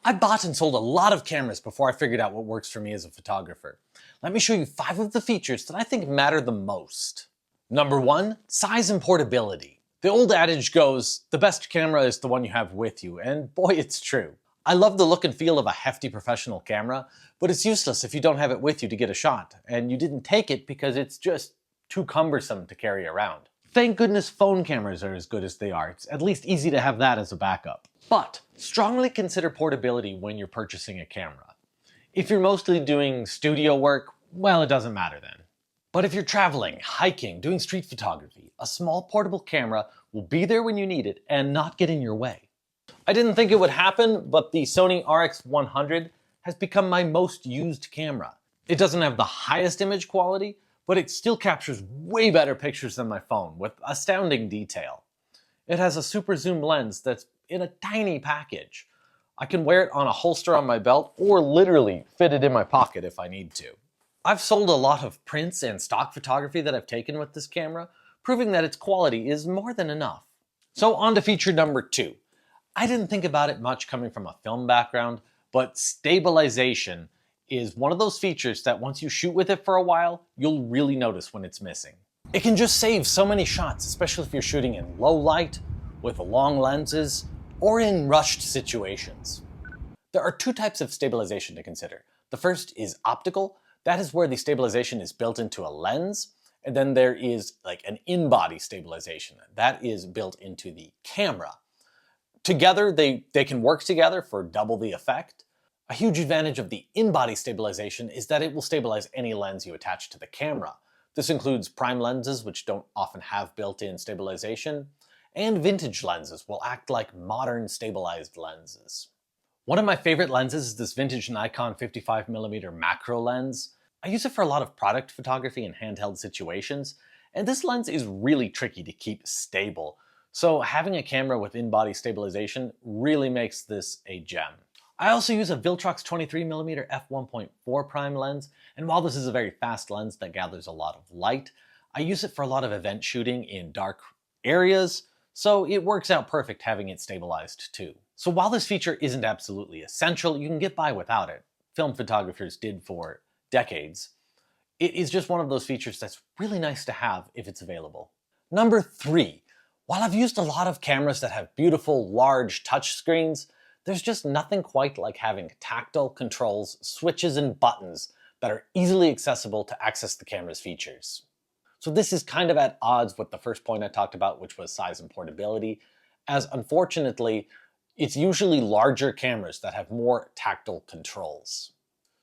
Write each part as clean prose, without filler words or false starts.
I bought and sold a lot of cameras before I figured out what works for me as a photographer. Let me show you 5 of the features that I think matter the most. Number 1, size and portability. The old adage goes, the best camera is the one you have with you, and boy, it's true. I love the look and feel of a hefty professional camera, but it's useless if you don't have it with you to get a shot, and you didn't take it because it's just too cumbersome to carry around. Thank goodness phone cameras are as good as they are. It's at least easy to have that as a backup. But strongly consider portability when you're purchasing a camera. If you're mostly doing studio work, well, it doesn't matter then. But if you're traveling, hiking, doing street photography, a small portable camera will be there when you need it and not get in your way. I didn't think it would happen, but the Sony RX100 has become my most used camera. It doesn't have the highest image quality, but it still captures way better pictures than my phone with astounding detail. It has a super zoom lens that's in a tiny package. I can wear it on a holster on my belt or literally fit it in my pocket if I need to. I've sold a lot of prints and stock photography that I've taken with this camera, proving that its quality is more than enough. So on to feature number 2. I didn't think about it much coming from a film background, but stabilization is one of those features that once you shoot with it for a while, you'll really notice when it's missing. It can just save so many shots, especially if you're shooting in low light, with long lenses, or in rushed situations. There are 2 types of stabilization to consider. The first is optical. That is where the stabilization is built into a lens. And then there is like an in-body stabilization. That is built into the camera. Together, they can work together for double the effect. A huge advantage of the in-body stabilization is that it will stabilize any lens you attach to the camera. This includes prime lenses, which don't often have built-in stabilization, and vintage lenses will act like modern stabilized lenses. One of my favorite lenses is this vintage Nikon 55mm macro lens. I use it for a lot of product photography and handheld situations, and this lens is really tricky to keep stable. So having a camera with in-body stabilization really makes this a gem. I also use a Viltrox 23mm f1.4 prime lens, and while this is a very fast lens that gathers a lot of light, I use it for a lot of event shooting in dark areas, so it works out perfect having it stabilized too. So while this feature isn't absolutely essential, you can get by without it. Film photographers did for decades. It is just one of those features that's really nice to have if it's available. Number 3. While I've used a lot of cameras that have beautiful, large touch screens, there's just nothing quite like having tactile controls, switches, and buttons that are easily accessible to access the camera's features. So this is kind of at odds with the first point I talked about, which was size and portability, as unfortunately, it's usually larger cameras that have more tactile controls.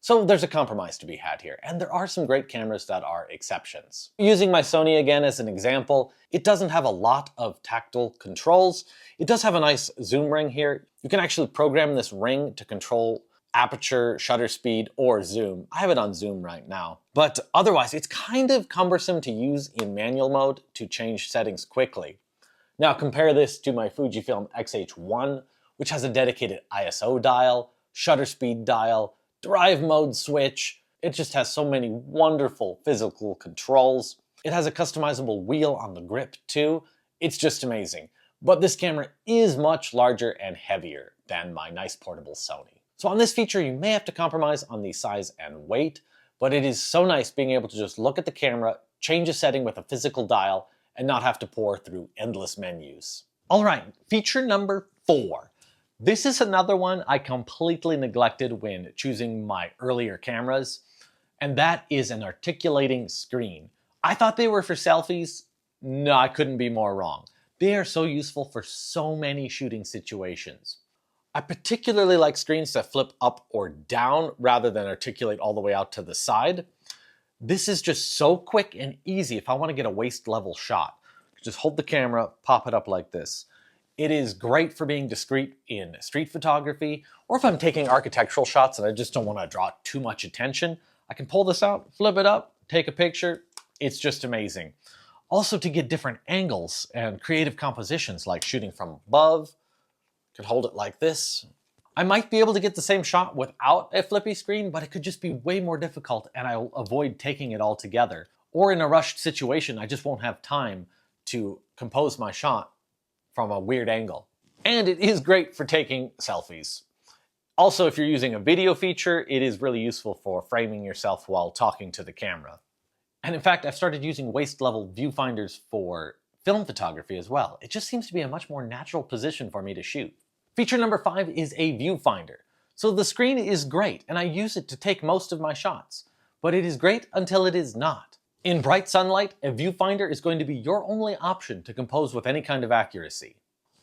So there's a compromise to be had here, and there are some great cameras that are exceptions. Using my Sony again as an example, it doesn't have a lot of tactile controls. It does have a nice zoom ring here. You can actually program this ring to control aperture, shutter speed, or zoom. I have it on zoom right now. But otherwise, it's kind of cumbersome to use in manual mode to change settings quickly. Now compare this to my Fujifilm X-H1, which has a dedicated ISO dial, shutter speed dial, drive mode switch. It just has so many wonderful physical controls. It has a customizable wheel on the grip too. It's just amazing. But this camera is much larger and heavier than my nice portable Sony. So on this feature, you may have to compromise on the size and weight, but it is so nice being able to just look at the camera, change a setting with a physical dial, and not have to pore through endless menus. All right, feature number 4. This is another one I completely neglected when choosing my earlier cameras, and that is an articulating screen. I thought they were for selfies. No, I couldn't be more wrong. They are so useful for so many shooting situations. I particularly like screens that flip up or down rather than articulate all the way out to the side. This is just so quick and easy if I want to get a waist level shot. Just hold the camera, pop it up like this. It is great for being discreet in street photography, or if I'm taking architectural shots and I just don't want to draw too much attention, I can pull this out, flip it up, take a picture. It's just amazing. Also to get different angles and creative compositions like shooting from above, could hold it like this. I might be able to get the same shot without a flippy screen, but it could just be way more difficult and I'll avoid taking it all together. Or in a rushed situation, I just won't have time to compose my shot from a weird angle. And it is great for taking selfies. Also, if you're using a video feature, it is really useful for framing yourself while talking to the camera. And in fact, I've started using waist-level viewfinders for film photography as well. It just seems to be a much more natural position for me to shoot. Feature number 5 is a viewfinder. So the screen is great, and I use it to take most of my shots. But it is great until it is not. In bright sunlight, a viewfinder is going to be your only option to compose with any kind of accuracy.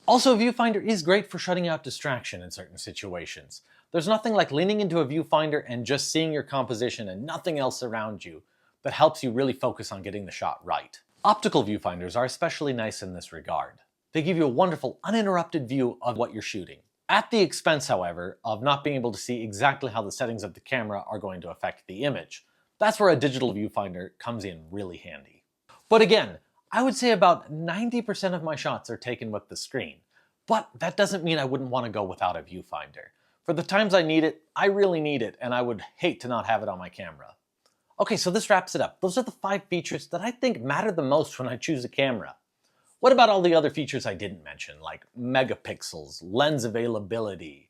Also, a viewfinder is great for shutting out distraction in certain situations. There's nothing like leaning into a viewfinder and just seeing your composition and nothing else around you that helps you really focus on getting the shot right. Optical viewfinders are especially nice in this regard. They give you a wonderful, uninterrupted view of what you're shooting. At the expense, however, of not being able to see exactly how the settings of the camera are going to affect the image. That's where a digital viewfinder comes in really handy. But again, I would say about 90% of my shots are taken with the screen. But that doesn't mean I wouldn't want to go without a viewfinder. For the times I need it, I really need it, and I would hate to not have it on my camera. Okay, so this wraps it up. Those are the 5 features that I think matter the most when I choose a camera. What about all the other features I didn't mention, like megapixels, lens availability,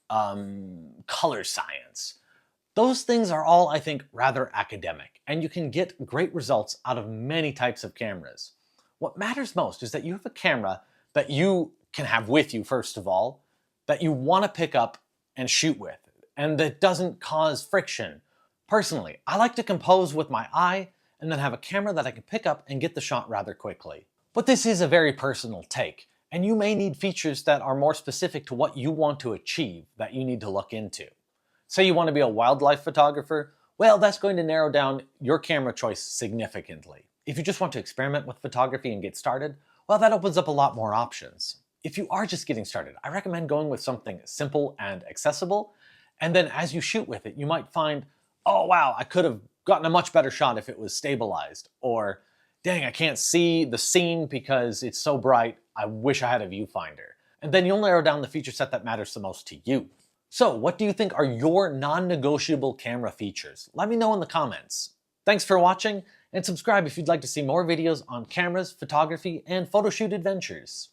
color science? Those things are all, I think, rather academic, and you can get great results out of many types of cameras. What matters most is that you have a camera that you can have with you, first of all, that you want to pick up and shoot with, and that doesn't cause friction. Personally, I like to compose with my eye and then have a camera that I can pick up and get the shot rather quickly. But this is a very personal take, and you may need features that are more specific to what you want to achieve that you need to look into. Say you want to be a wildlife photographer, well, that's going to narrow down your camera choice significantly. If you just want to experiment with photography and get started, well, that opens up a lot more options. If you are just getting started, I recommend going with something simple and accessible, and then as you shoot with it, you might find, oh wow, I could have gotten a much better shot if it was stabilized, or dang, I can't see the scene because it's so bright, I wish I had a viewfinder. And then you'll narrow down the feature set that matters the most to you. So, what do you think are your non-negotiable camera features? Let me know in the comments. Thanks for watching, and subscribe if you'd like to see more videos on cameras, photography, and photo shoot adventures.